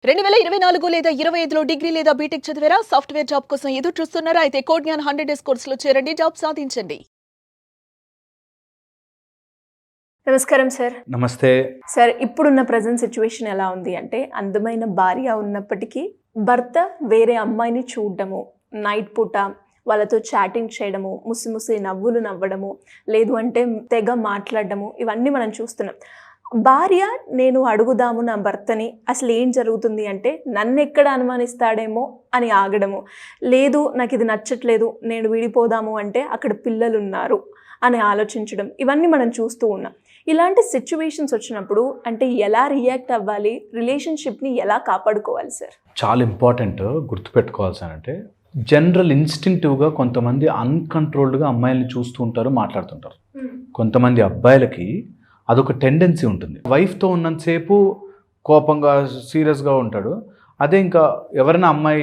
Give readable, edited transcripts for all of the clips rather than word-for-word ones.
2024 లేదా 25లో డిగ్రీ లేదా బీటెక్ చదివారా? సాఫ్ట్‌వేర్ జాబ్ కోసం ఎదురు చూస్తున్నారా? అయితే కోడ్ జ్ఞాన్ 100 డేస్ కోర్సులో చేరండి. జాబ్ సాధించండి. నమస్కారం సార్. నమస్తే. సార్, ఇప్పుడున్న ప్రెజెంట్ సిట్యుయేషన్ ఎలా ఉంది అంటే, అందమైన భార్య ఉన్నప్పటికీ భర్త వేరే అమ్మాయిని చూడడము, నైట్ పూట వాళ్ళతో చాటింగ్ చేయడము, ముసి నవ్వులు నవ్వడము, లేదు అంటే తెగ మాట్లాడడము, ఇవన్నీ మనం చూస్తున్నాం. భార్య నేను అడుగుదాము నా భర్తని అసలు ఏం జరుగుతుంది అంటే నన్నెక్కడ అనుమానిస్తాడేమో అని ఆగడము, లేదు నాకు ఇది నచ్చట్లేదు నేను విడిపోదాము అంటే అక్కడ పిల్లలున్నారు అని ఆలోచించడం, ఇవన్నీ మనం చూస్తూ ఉన్నాం. ఇలాంటి సిచ్యువేషన్స్ వచ్చినప్పుడు అంటే ఎలా రియాక్ట్ అవ్వాలి, రిలేషన్షిప్ని ఎలా కాపాడుకోవాలి సార్? చాలా ఇంపార్టెంట్ గుర్తుపెట్టుకోవాల్సినంటే, జనరల్ ఇన్స్టింక్టివ్గా కొంతమంది అన్కంట్రోల్డ్గా అమ్మాయిల్ని చూస్తూ ఉంటారు, మాట్లాడుతుంటారు. కొంతమంది అబ్బాయిలకి అదొక టెండెన్సీ ఉంటుంది. వైఫ్తో ఉన్నంతసేపు కోపంగా సీరియస్గా ఉంటాడు. అదే ఇంకా ఎవరైనా అమ్మాయి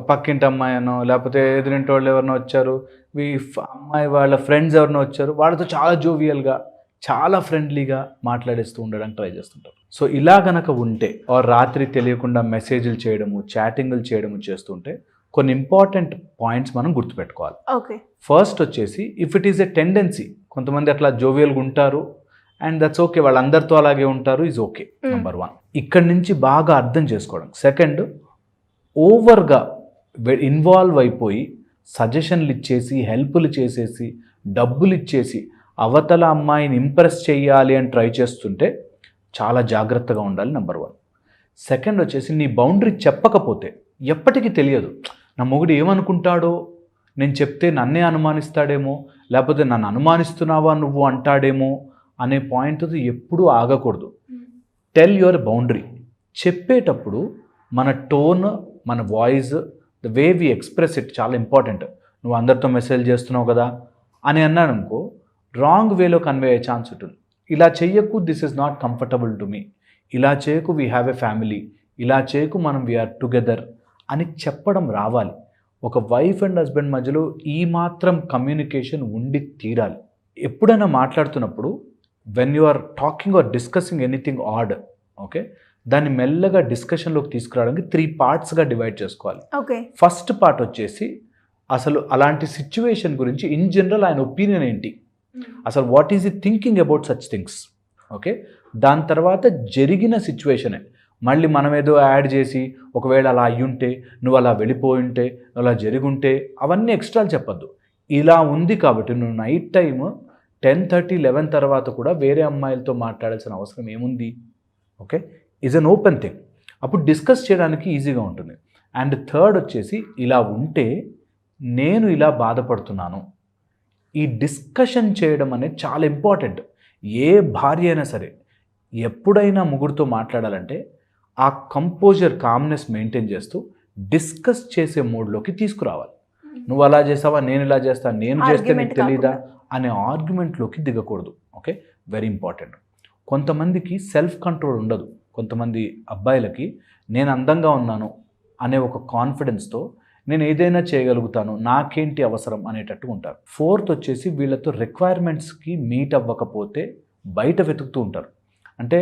పక్కింటి అమ్మాయి అనో లేకపోతే ఎదురింటి వాళ్ళు ఎవరైనా వచ్చారు, అమ్మాయి వాళ్ళ ఫ్రెండ్స్ ఎవరైనా వచ్చారు, వాళ్ళతో చాలా జోవియల్గా చాలా ఫ్రెండ్లీగా మాట్లాడేస్తూ ఉండడానికి ట్రై చేస్తుంటారు. సో ఇలా గనక ఉంటే రాత్రి తెలియకుండా మెసేజ్లు చేయడము, చాటింగ్లు చేయడము చేస్తుంటే కొన్ని ఇంపార్టెంట్ పాయింట్స్ మనం గుర్తుపెట్టుకోవాలి. ఓకే. ఫస్ట్ వచ్చేసి, if it is a tendency, కొంతమంది అట్లా జోవియల్గా ఉంటారు అండ్ దట్స్ ఓకే, వాళ్ళందరితో అలాగే ఉంటారు, ఈజ్ ఓకే. నెంబర్ 1 ఇక్కడి నుంచి బాగా అర్థం చేసుకోవడం. సెకండ్, ఓవర్గా ఇన్వాల్వ్ అయిపోయి సజెషన్లు ఇచ్చేసి, హెల్ప్లు చేసేసి, డబ్బులు ఇచ్చేసి అవతల అమ్మాయిని ఇంప్రెస్ చేయాలి అని ట్రై చేస్తుంటే చాలా జాగ్రత్తగా ఉండాలి. నెంబర్ 1. సెకండ్ వచ్చేసి, నీ బౌండరీ చెప్పకపోతే ఎప్పటికీ తెలియదు. నా మొగుడు ఏమనుకుంటాడో, నేను చెప్తే నన్నే అనుమానిస్తాడేమో, లేకపోతే నన్ను అనుమానిస్తున్నావా నువ్వు అంటాడేమో అనే పాయింట్తో ఎప్పుడూ ఆగకూడదు. Tell your boundary. చెప్పేటప్పుడు మన టోన్, మన voice, the way we express it చాలా ఇంపార్టెంట్. నువ్వు అందరితో మెసేజ్ చేస్తున్నావు కదా అని అన్నాను అనుకో, రాంగ్ వేలో కన్వే అయ్యే ఛాన్స్ ఉంటుంది. ఇలా చెయ్యకు, this is not comfortable to me, ఇలా చేయకు, వీ హ్యావ్ ఎ ఫ్యామిలీ, ఇలా చేయకు, మనం వీఆర్ టుగెదర్ అని చెప్పడం రావాలి. ఒక వైఫ్ అండ్ హస్బెండ్ మధ్యలో ఈ మాత్రం కమ్యూనికేషన్ ఉండి తీరాలి. ఎప్పుడైనా మాట్లాడుతున్నప్పుడు when you are talking or discussing anything odd, okay, దాన్ని మెల్లగా డిస్కషన్లోకి తీసుకురావడానికి 3 పార్ట్స్గా డివైడ్ చేసుకోవాలి. ఓకే. ఫస్ట్ పార్ట్ వచ్చేసి, అసలు అలాంటి సిచ్యువేషన్ గురించి ఇన్ జనరల్ ఆయన ఒపీనియన్ ఏంటి, అసలు వాట్ ఈజ్ ఈ thinking about such things, okay. దాని తర్వాత జరిగిన సిచ్యువేషనే మళ్ళీ మనం ఏదో యాడ్ చేసి, ఒకవేళ అలా అయ్యుంటే, నువ్వు అలా వెళ్ళిపోయి ఉంటే, అలా జరుగుంటే, అవన్నీ ఎక్స్ట్రాలు చెప్పద్దు. ఇలా ఉంది కాబట్టి నువ్వు నైట్ టైమ్ 10:30, 11 తర్వాత కూడా వేరే అమ్మాయిలతో మాట్లాడాల్సిన అవసరం ఏముంది, okay. Is an open thing. అప్పుడు డిస్కస్ చేయడానికి ఈజీగా ఉంటుంది. అండ్ థర్డ్ వచ్చేసి, ఇలా ఉంటే నేను ఇలా బాధపడుతున్నాను, ఈ డిస్కషన్ చేయడం అనేది చాలా ఇంపార్టెంట్. ఏ భార్య అయినా సరే ఎప్పుడైనా ముగ్గురితో మాట్లాడాలంటే ఆ కంపోజర్, కామ్నెస్ మెయింటైన్ చేస్తూ డిస్కస్ చేసే మోడ్లోకి తీసుకురావాలి. నువ్వు అలా చేసావా, నేను ఇలా చేస్తాను, నేను చేస్తే నీకు తెలీదా అనే ఆర్గ్యుమెంట్లోకి దిగకూడదు, ఓకే. Very important. కొంతమందికి సెల్ఫ్ కంట్రోల్ ఉండదు. కొంతమంది అబ్బాయిలకి నేను అందంగా ఉన్నాను అనే ఒక కాన్ఫిడెన్స్తో నేను ఏదైనా చేయగలుగుతాను, నాకేంటి అవసరం అనేటట్టు ఉంటారు. ఫోర్త్ వచ్చేసి, వీళ్ళతో రిక్వైర్మెంట్స్కి మీట్ అవ్వకపోతే బయట వెతుకుతూ ఉంటారు. అంటే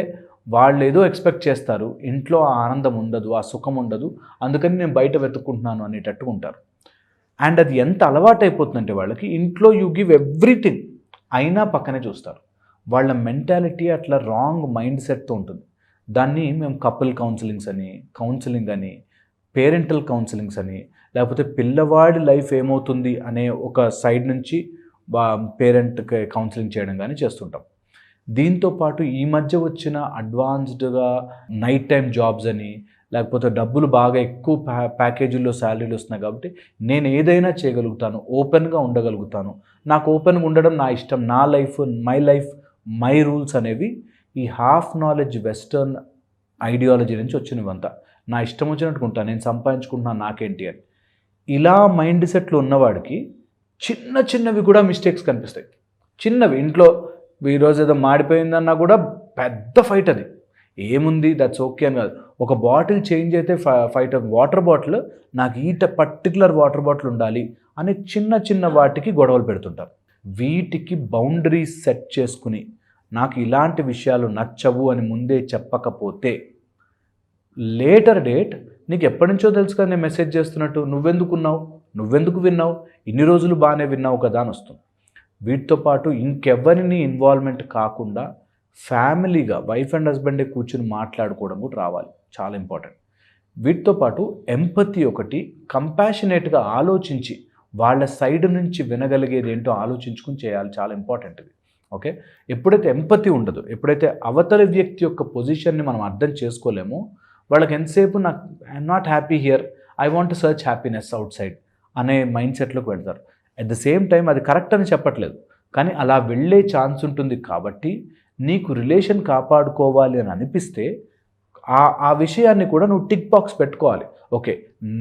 వాళ్ళు ఏదో ఎక్స్పెక్ట్ చేస్తారు, ఇంట్లో ఆ ఆనందం ఉండదు, ఆ సుఖం ఉండదు, అందుకని నేను బయట వెతుక్కుంటున్నాను అనేటట్టు ఉంటారు. అండ్ అది ఎంత అలవాటు అయిపోతుందంటే వాళ్ళకి, ఇంట్లో యూ గివ్ ఎవ్రీథింగ్ అయినా పక్కనే చూస్తారు. వాళ్ళ మెంటాలిటీ అట్లా రాంగ్ మైండ్ సెట్తో ఉంటుంది. దాన్ని మేము కపుల్ కౌన్సిలింగ్ అని, పేరెంటల్ కౌన్సిలింగ్స్ అని, లేకపోతే పిల్లవాడి లైఫ్ ఏమవుతుంది అనే ఒక సైడ్ నుంచి పేరెంట్ కౌన్సిలింగ్ చేయడం కానీ చేస్తుంటాం. దీంతోపాటు ఈ మధ్య వచ్చిన అడ్వాన్స్డ్గా నైట్ టైం జాబ్స్ అని, లేకపోతే డబ్బులు బాగా ఎక్కువ ప్యాకేజీల్లో శాలరీలు వస్తున్నాయి కాబట్టి నేను ఏదైనా చేయగలుగుతాను, ఓపెన్గా ఉండగలుగుతాను, నాకు ఓపెన్గా ఉండడం నా ఇష్టం, నా లైఫ్, మై రూల్స్ అనేవి ఈ హాఫ్ నాలెడ్జ్ వెస్టర్న్ ఐడియాలజీ నుంచి వచ్చినవంతా. నా ఇష్టం వచ్చినట్టు ఉంటాను, నేను సంపాదించుకుంటున్నాను, నాకేంటి అని. ఇలా మైండ్ సెట్లు ఉన్నవాడికి చిన్నవి కూడా మిస్టేక్స్ కనిపిస్తాయి. చిన్నవి, ఇంట్లో ఈరోజు ఏదో మాడిపోయిందన్నా కూడా పెద్ద ఫైట్. అది ఏముంది, దట్స్ ఓకే అని కాదు. ఒక బాటిల్ చేంజ్ అయితే ఫైట్. వాటర్ బాటిల్, నాకు పర్టికులర్ వాటర్ బాటిల్ ఉండాలి అని చిన్న వాటికి గొడవలు పెడుతుంటారు. వీటికి బౌండరీస్ సెట్ చేసుకుని, నాకు ఇలాంటి విషయాలు నచ్చవు అని ముందే చెప్పకపోతే లేటర్ డేట్ నీకు ఎప్పటి నుంచో తెలుసు కదా నేను మెసేజ్ చేస్తున్నట్టు, నువ్వెందుకున్నావు, నువ్వెందుకు విన్నావు, ఇన్ని రోజులు బాగానే విన్నావు కదా అని వస్తుంది. వీటితో పాటు ఇంకెవరిని ఇన్వాల్వ్మెంట్ కాకుండా ఫ్యామిలీగా వైఫ్ అండ్ హస్బెండే కూర్చుని మాట్లాడుకోవడం కూడా రావాలి, చాలా ఇంపార్టెంట్. వీటితో పాటు ఎంపతి ఒకటి, కంపాషనేట్గా ఆలోచించి వాళ్ళ సైడ్ నుంచి వినగలిగేది ఏంటో ఆలోచించుకుని చేయాలి, చాలా ఇంపార్టెంట్ ఇది. ఓకే, ఎప్పుడైతే ఎంపతి ఉండదు, ఎప్పుడైతే అవతలి వ్యక్తి యొక్క పొజిషన్ని మనం అర్థం చేసుకోలేమో, వాళ్ళకి ఎంతసేపు నాకు I'm not happy here, I want to search happiness out side అనే మైండ్ సెట్లోకి వెళ్తారు. అట్ ద సేమ్ టైం అది కరెక్ట్ అని చెప్పట్లేదు, కానీ అలా వెళ్ళే ఛాన్స్ ఉంటుంది. కాబట్టి నీకు రిలేషన్ కాపాడుకోవాలి అని అనిపిస్తే ఆ విషయాన్ని కూడా నువ్వు టిక్ బాక్స్ పెట్టుకోవాలి. ఓకే,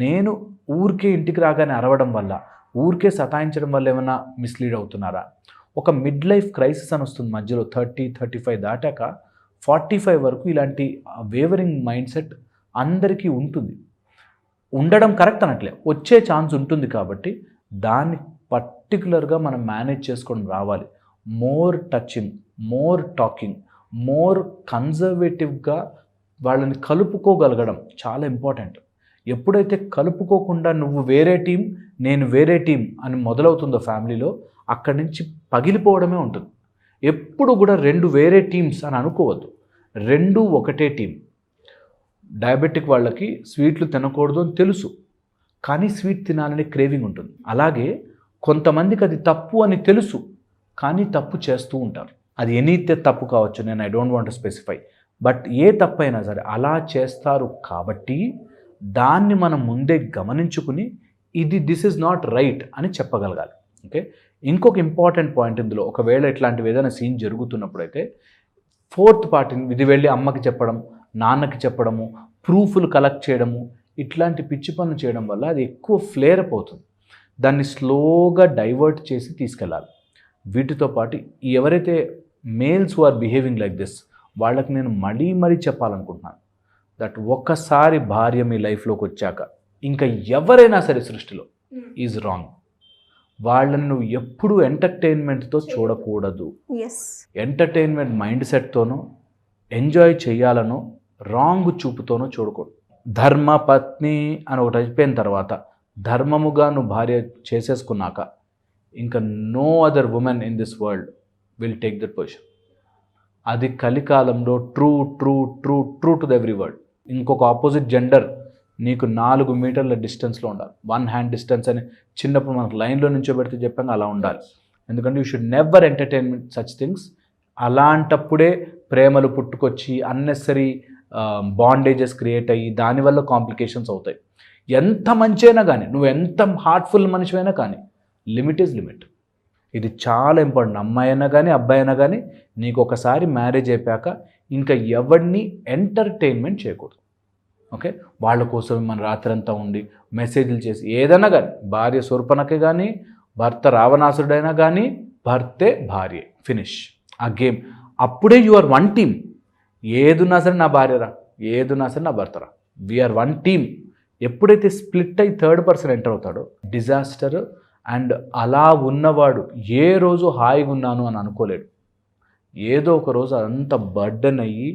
నేను ఊరికే ఇంటికి రాగానే అరవడం వల్ల, ఊరికే సతాయించడం వల్ల ఏమైనా మిస్లీడ్ అవుతున్నారా? ఒక మిడ్ లైఫ్ క్రైసిస్ అని వస్తుంది మధ్యలో, 30-35 దాటాక 45 వరకు ఇలాంటి వేవరింగ్ మైండ్ సెట్ అందరికీ ఉంటుంది. ఉండడం కరెక్ట్ అనట్లే, వచ్చే ఛాన్స్ ఉంటుంది. కాబట్టి దాన్ని పర్టికులర్గా మనం మేనేజ్ చేసుకొని రావాలి. More touching, more talking, more కన్జర్వేటివ్గా వాళ్ళని కలుపుకోగలగడం చాలా ఇంపార్టెంట్. ఎప్పుడైతే కలుపుకోకుండా నువ్వు వేరే టీం నేను వేరే టీం అని మొదలవుతుందో ఫ్యామిలీలో, అక్కడి నుంచి పగిలిపోవడమే ఉంటుంది. ఎప్పుడు కూడా 2 వేరే టీమ్స్ అని అనుకోవద్దు, 2 ఒకటే టీం. డయాబెటిక్ వాళ్ళకి స్వీట్లు తినకూడదు అని తెలుసు, కానీ స్వీట్ తినాలని క్రేవింగ్ ఉంటుంది. అలాగే కొంతమందికి అది తప్పు అని తెలుసు, కానీ తప్పు చేస్తూ ఉంటారు. అది ఎనీతే తప్పు కావచ్చు, నేను I don't want to specify, but ఏ తప్పు అయినా సరే అలా చేస్తారు. కాబట్టి దాన్ని మనం ముందే గమనించుకుని దిస్ ఈజ్ నాట్ రైట్ అని చెప్పగలగాలి. ఓకే, ఇంకొక ఇంపార్టెంట్ పాయింట్ ఇందులో, ఒకవేళ ఇట్లాంటివి ఏదైనా సీన్ జరుగుతున్నప్పుడైతే 4th పార్టీని ఇది వెళ్ళి అమ్మకి చెప్పడం, నాన్నకి చెప్పడము, ప్రూఫ్లు కలెక్ట్ చేయడము, ఇట్లాంటి పిచ్చి పనులు చేయడం వల్ల అది ఎక్కువ ఫ్లేర్ అప్ అవుతుంది. దాన్ని స్లోగా డైవర్ట్ చేసి తీసుకెళ్ళాలి. వీటితో పాటు ఎవరైతే males who are behaving like this, వాళ్ళకి నేను మరీ చెప్పాలనుకుంటున్నాను దట్ ఒక్కసారి భార్య మీ లైఫ్లోకి వచ్చాక ఇంకా ఎవరైనా సరే సృష్టిలో ఈజ్ రాంగ్. వాళ్ళని నువ్వు ఎప్పుడూ ఎంటర్టైన్మెంట్తో చూడకూడదు. ఎంటర్టైన్మెంట్ మైండ్ సెట్తోనో ఎంజాయ్ చేయాలనో రాంగ్ చూపుతోనో చూడకూడదు. ధర్మ పత్ని అని ఒకటి అయిపోయిన తర్వాత, ధర్మముగా నువ్వు భార్య చేసేసుకున్నాక ఇంకా no other women in this world will take that position. అది కలికాలంలో true true true true to the every word. ఇంకొక ఆపోజిట్ జెండర్ నీకు 4 మీటర్ల డిస్టెన్స్లో ఉండాలి. 1 హ్యాండ్ డిస్టెన్స్ అని చిన్నప్పుడు మనకు లైన్లో నుంచోబెడితే చెప్పాక అలా ఉండాలి. ఎందుకంటే you should never entertainment such things. అలాంటప్పుడే ప్రేమలు పుట్టుకొచ్చి అన్నెసరీ బాండేజెస్ క్రియేట్ అయ్యి దానివల్ల కాంప్లికేషన్స్ అవుతాయి. ఎంత మంచి అయినా కానీ, నువ్వు ఎంత హార్ట్ఫుల్ మనిషి కానీ, లిమిట్ ఈజ్ లిమిట్. ఇది చాలా ఇంపార్టెంట్. అమ్మాయి అయినా కానీ అబ్బాయి అయినా కానీ నీకు ఒకసారి మ్యారేజ్ అయిపోయాక ఇంకా ఎవరిని ఎంటర్టైన్మెంట్ చేయకూడదు. ఓకే, వాళ్ళ కోసం మన రాత్రంతా ఉండి మెసేజ్లు చేసి ఏదైనా కానీ, భార్య శూర్పణఖే కానీ భర్త రావణాసురుడైనా కానీ భర్తే భార్య, ఫినిష్ ఆ గేమ్. అప్పుడే యు ఆర్ వన్ టీమ్. ఏదున్నా సరే నా భార్యరా, ఏదున్నా సరే నా భర్తరా, వీఆర్ వన్ టీమ్. ఎప్పుడైతే స్ప్లిట్ అయ్యి 3rd పర్సన్ ఎంటర్ అవుతాడో డిజాస్టర్. అండ్ అలా ఉన్నవాడు ఏ రోజు హాయిగా ఉన్నాను అని అనుకోలేడు. ఏదో ఒక రోజు అదంతా బర్డెన్ అయ్యి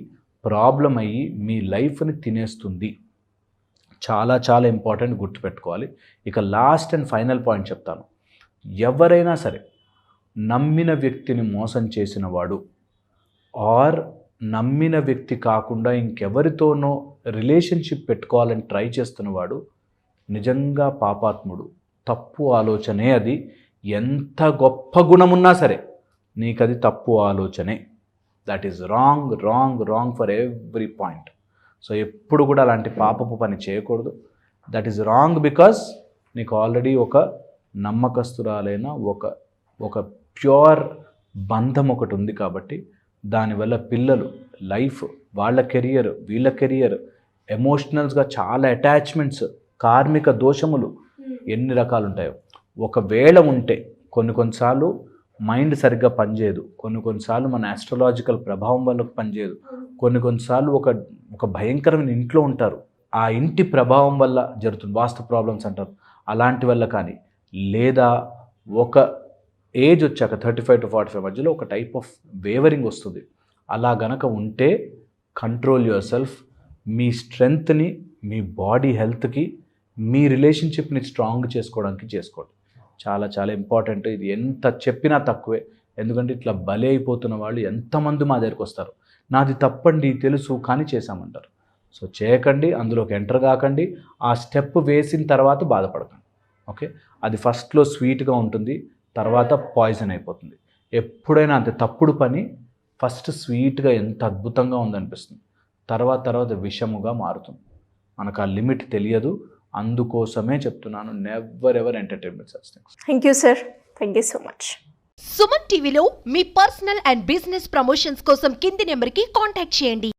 ప్రాబ్లం అయ్యి మీ లైఫ్ని తినేస్తుంది. చాలా చాలా ఇంపార్టెంట్, గుర్తుపెట్టుకోవాలి. ఇక లాస్ట్ అండ్ ఫైనల్ పాయింట్ చెప్తాను. ఎవరైనా సరే నమ్మిన వ్యక్తిని మోసం చేసిన వాడు, ఆర్ నమ్మిన వ్యక్తి కాకుండా ఇంకెవరితోనో రిలేషన్షిప్ పెట్టుకోవాలని ట్రై చేస్తున్నవాడు నిజంగా పాపాత్ముడు. తప్పు ఆలోచనే అది. ఎంత గొప్ప గుణమున్నా సరే నీకు అది తప్పు ఆలోచనే. That is wrong wrong wrong for every point. So ఎప్పుడు కూడా అలాంటి పాపపు పని చేయకూడదు. దట్ ఈజ్ రాంగ్ బికాస్ నీకు ఆల్రెడీ ఒక నమ్మకస్తురాలైన ఒక ప్యూర్ బంధం ఒకటి ఉంది. కాబట్టి దానివల్ల పిల్లలు లైఫ్, వాళ్ళ కెరియర్, వీళ్ళ కెరియర్, ఎమోషనల్స్గా చాలా అటాచ్మెంట్స్, కార్మిక దోషములు ఎన్ని రకాలు ఉంటాయో. ఒకవేళ ఉంటే కొన్నిసార్లు మైండ్ సరిగ్గా పనిచేయదు, కొన్నిసార్లు మన ఆస్ట్రాలజికల్ ప్రభావం వల్ల పనిచేయదు, కొన్నిసార్లు ఒక భయంకరమైన ఇంట్లో ఉంటారు, ఆ ఇంటి ప్రభావం వల్ల జరుగుతుంది, వాస్తు ప్రాబ్లమ్స్ అంటారు, అలాంటి వల్ల కానీ, లేదా ఒక ఏజ్ వచ్చాక 35 to 45 మధ్యలో ఒక టైప్ ఆఫ్ వేవరింగ్ వస్తుంది. అలా గనక ఉంటే కంట్రోల్ యువర్ సెల్ఫ్. మీ స్ట్రెంగ్త్ని, మీ బాడీ హెల్త్కి, మీ రిలేషన్షిప్ని స్ట్రాంగ్ చేసుకోవడానికి చేసుకోండి. చాలా చాలా ఇంపార్టెంట్. ఇది ఎంత చెప్పినా తక్కువే. ఎందుకంటే ఇట్లా బలి అయిపోతున్న వాళ్ళు ఎంతమంది మా దగ్గరికి వస్తారు, నాది తప్పండి తెలుసు కానీ చేశామంటారు. సో చేయకండి, అందులోకి ఎంటర్ కాకండి. ఆ స్టెప్ వేసిన తర్వాత బాధపడకండి. ఓకే, అది ఫస్ట్లో స్వీట్గా ఉంటుంది, తర్వాత పాయిజన్ అయిపోతుంది. ఎప్పుడైనా అంతే, తప్పుడు పని ఫస్ట్ స్వీట్గా ఎంత అద్భుతంగా ఉందనిపిస్తుంది, తర్వాత విషముగా మారుతుంది. మనకు ఆ లిమిట్ తెలియదు. అందుకోసమే చెప్తున్నాను, never ever entertainment such things. Thank you sir, thank you so much. Suman టీవీలో మీ పర్సనల్ అండ్ బిజినెస్ ప్రమోషన్స్ కోసం కింది నెంబర్కి కాంటాక్ట్ చేయండి.